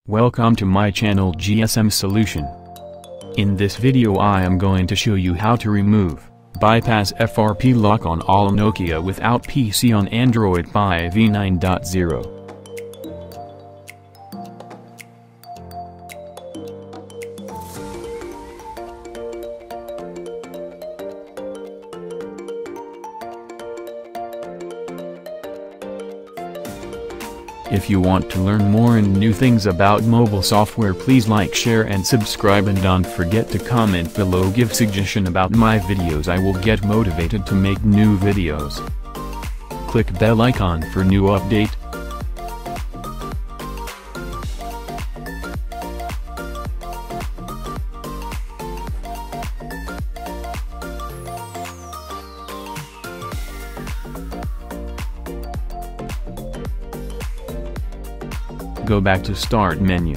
Welcome to my channel GSM Solution. In this video I am going to show you how to remove, bypass FRP lock on all Nokia without PC on Android by V9.0. If you want to learn more and new things about mobile software, please like, share and subscribe, and don't forget to comment below, give suggestion about my videos. I will get motivated to make new videos. Click bell icon for new update. Go back to Start menu.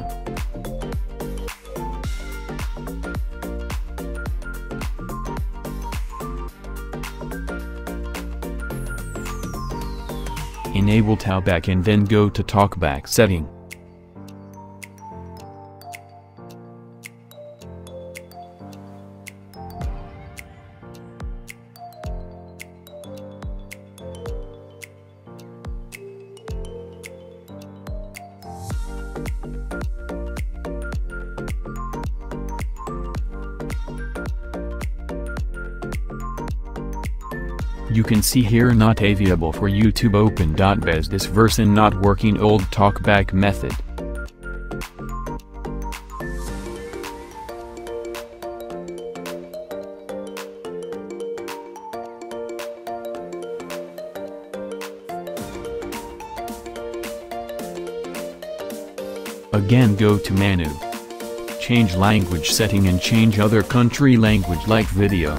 Enable Talkback and then go to Talkback setting. You can see here not available for YouTube open.bez, this version not working, old Talkback method. Again go to menu. Change language setting and change other country language like video.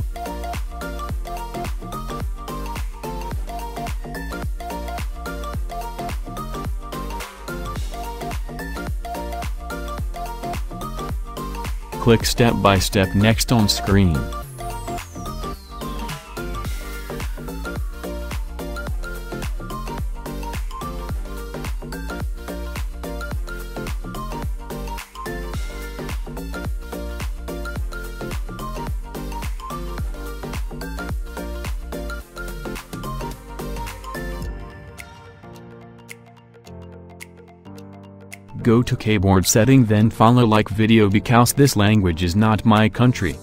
Click step by step next on screen. Go to keyboard setting, then follow like video because this language is not my country.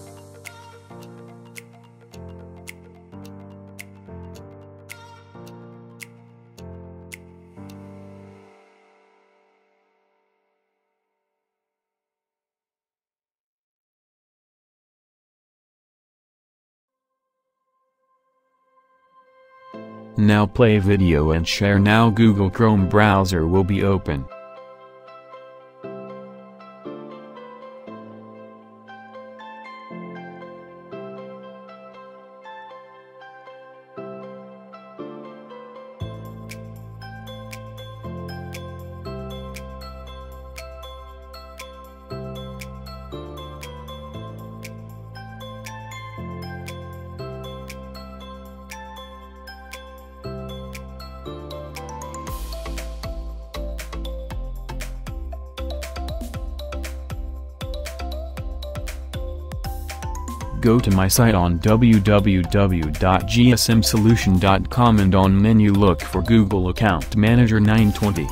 Now play video and share. Now Google Chrome browser will be open. Go to my site on www.gsmsolution.com and on menu look for Google Account Manager 920.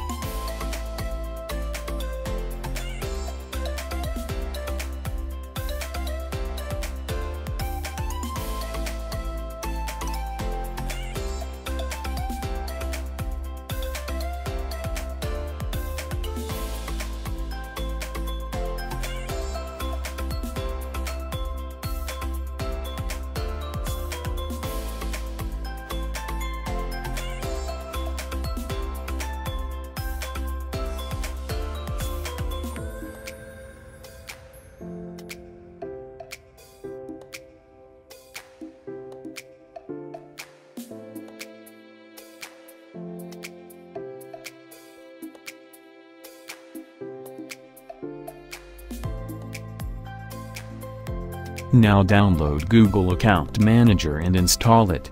Now download Google Account Manager and install it.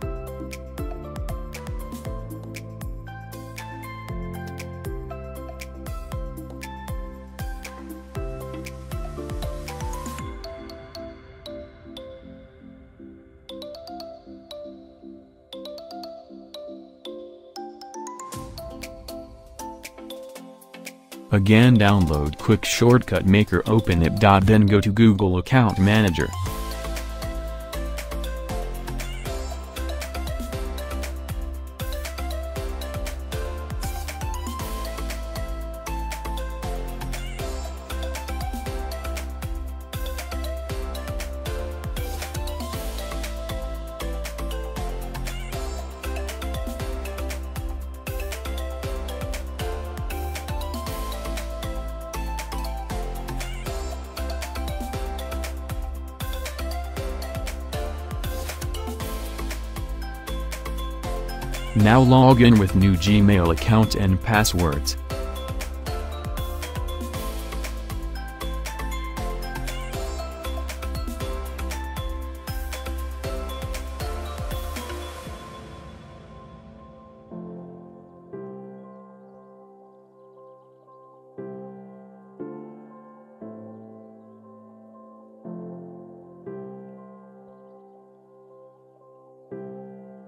Again, download Quick Shortcut Maker, open it. Then go to Google Account Manager. Now log in with new Gmail account and passwords.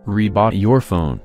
Reboot your phone.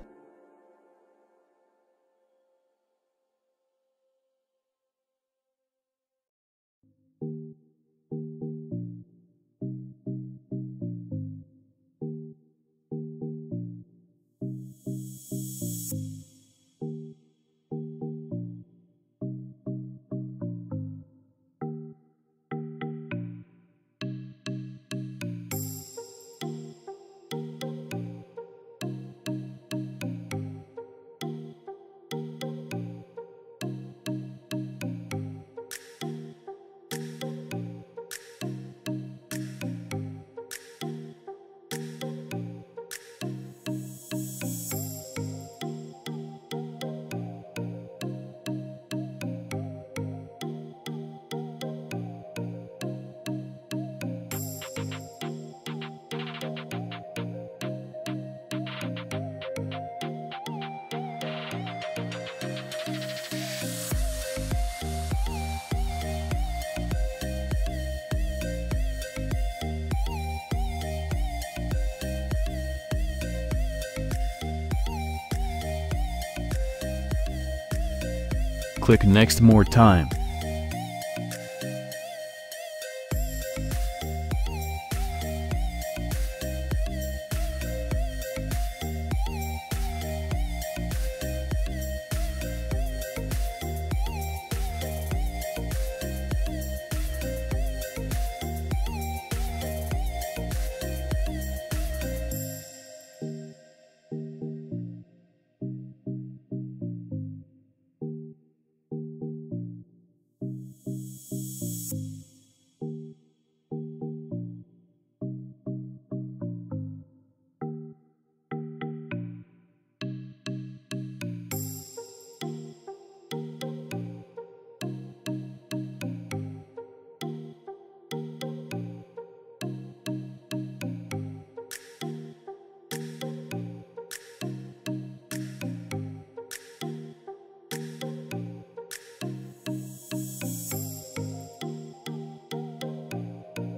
Click Next more time.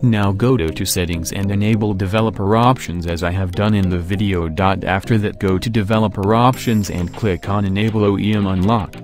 Now go to Settings and enable Developer Options as I have done in the video. After that, go to Developer Options and click on Enable OEM Unlock.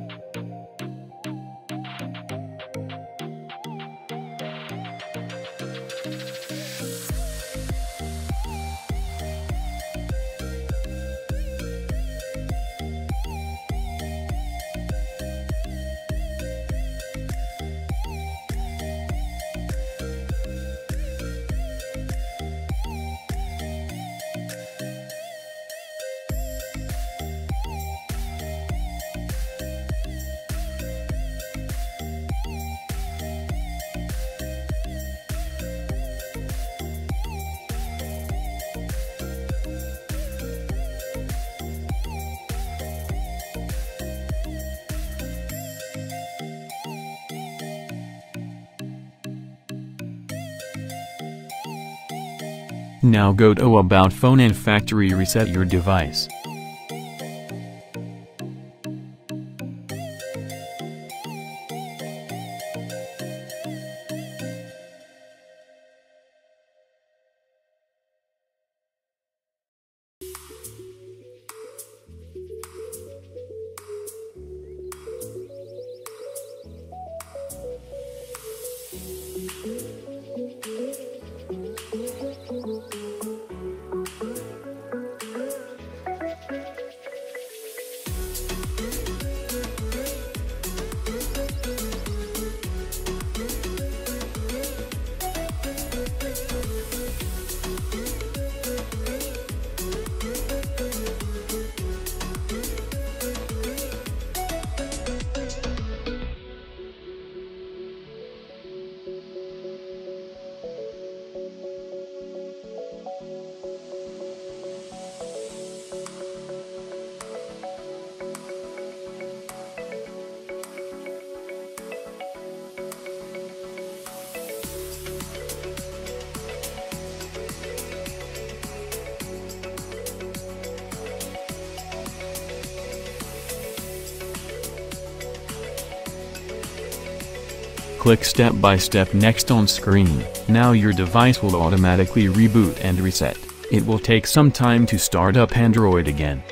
Now go to About Phone and factory reset your device. click step by step next on screen. Now your device will automatically reboot and reset. It will take some time to start up Android again.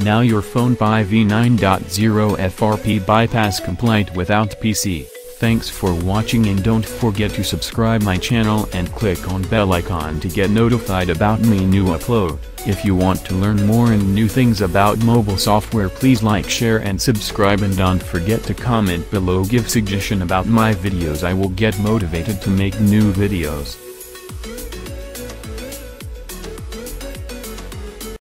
Now your phone by V9.0 FRP bypass compliant without PC. Thanks for watching and don't forget to subscribe my channel and click on bell icon to get notified about me new upload. If you want to learn more and new things about mobile software, please like, share and subscribe, and don't forget to comment below. Give suggestion about my videos. I will get motivated to make new videos.